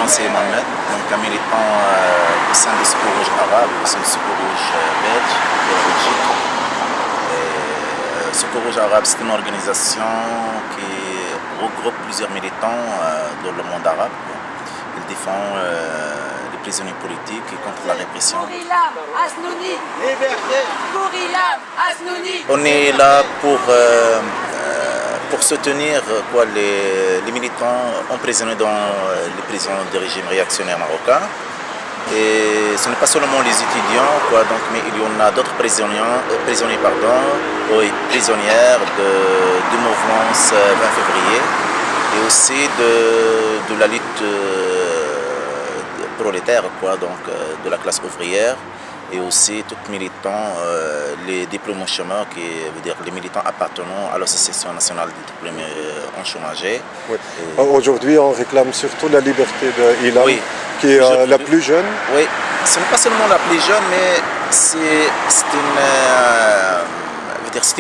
nom c'est Mohamed, donc un militant au sein du Secours Rouge arabe, c'est le Secours Rouge belge de la Belgique. Secours Rouge arabe, c'est une organisation qui regroupe plusieurs militants dans le monde arabe. Il défend les prisonniers politiques et contre la répression. On est là pour soutenir les militants emprisonnés dans les prisons du régime réactionnaire marocain. Et ce n'est pas seulement les étudiants, mais il y en a d'autres prisonnières du mouvement 20 février et aussi de la lutte prolétaire, de la classe ouvrière, et aussi tous les militants, les diplômés chômeurs, qui veut dire les militants appartenant à l'Association nationale des diplômés enchômagés. Oui. Aujourd'hui, on réclame surtout la liberté de Ilham, oui, qui est la plus jeune. Oui, ce n'est pas seulement la plus jeune, mais c'est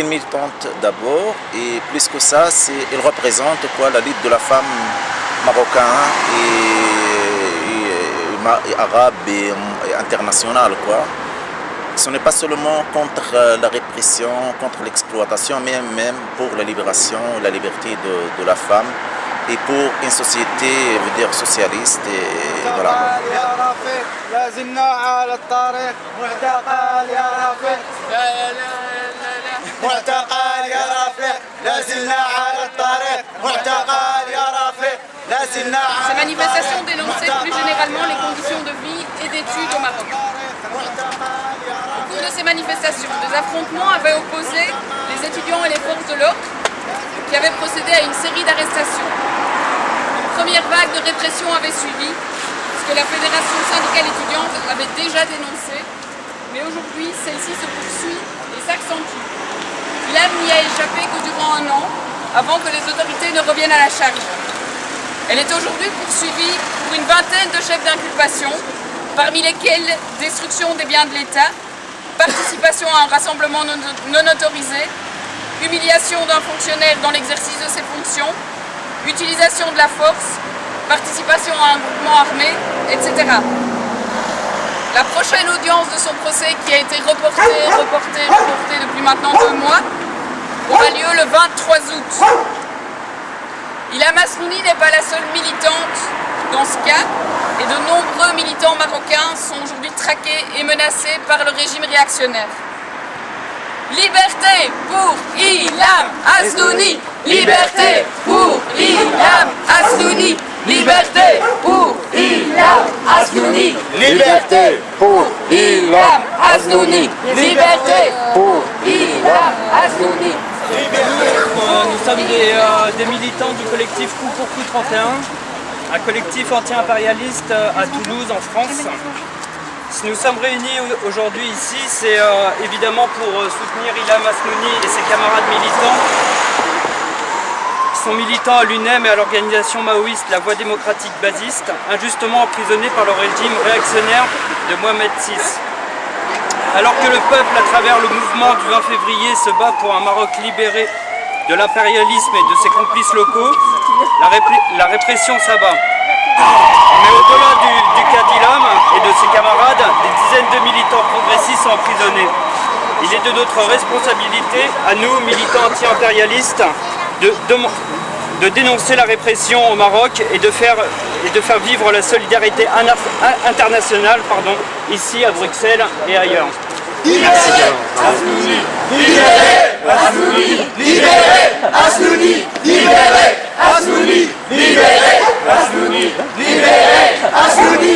une militante d'abord, et plus que ça, elle représente la lutte de la femme marocaine et arabe et internationale. Ce n'est pas seulement contre la répression, contre l'exploitation, mais même pour la libération, la liberté de la femme et pour une société socialiste. Et voilà. Ces manifestations dénonçaient plus généralement les conditions de vie et d'études au Maroc. Au cours de ces manifestations, des affrontements avaient opposé les étudiants et les forces de l'ordre qui avaient procédé à une série d'arrestations. Une première vague de répression avait suivi, ce que la Fédération syndicale étudiante avait déjà dénoncé, mais aujourd'hui celle-ci se poursuit et s'accentue. Ilham n'y a échappé que durant un an, avant que les autorités ne reviennent à la charge. Elle est aujourd'hui poursuivie pour une vingtaine de chefs d'inculpation, parmi lesquels destruction des biens de l'État, participation à un rassemblement non autorisé, humiliation d'un fonctionnaire dans l'exercice de ses fonctions, utilisation de la force, participation à un groupement armé, etc. La prochaine audience de son procès, qui a été reportée depuis maintenant 2 mois, aura lieu le 23 août. Ilham Hasnouni n'est pas la seule militante dans ce cas, et de nombreux militants marocains sont aujourd'hui traqués et menacés par le régime réactionnaire. Liberté pour Ilham Hasnouni! Liberté pour Ilham Hasnouni! Liberté pour Ilham Hasnouni! Liberté pour Ilham Hasnouni! Liberté pour Ilham Hasnouni! Nous sommes des militants du collectif Coup pour Coup 31, un collectif anti-impérialiste à Toulouse, en France. Si nous sommes réunis aujourd'hui ici, c'est évidemment pour soutenir Ilham Hasnouni et ses camarades militants, qui sont militants à l'UNEM et à l'organisation maoïste La Voie démocratique basiste, injustement emprisonnés par le régime réactionnaire de Mohamed VI. Alors que le peuple, à travers le mouvement du 20 février, se bat pour un Maroc libéré de l'impérialisme et de ses complices locaux, la répression s'abat. Mais au-delà du cas d'Ilham et de ses camarades, des dizaines de militants progressistes sont emprisonnés. Il est de notre responsabilité, à nous, militants anti-impérialistes, de dénoncer la répression au Maroc et de faire vivre la solidarité internationale ici à Bruxelles et ailleurs. Libérez Hasnouni! Libérez Hasnouni! Libérez Hasnouni! Libérez Hasnouni! Libérez Hasnouni! Libérez Hasnouni!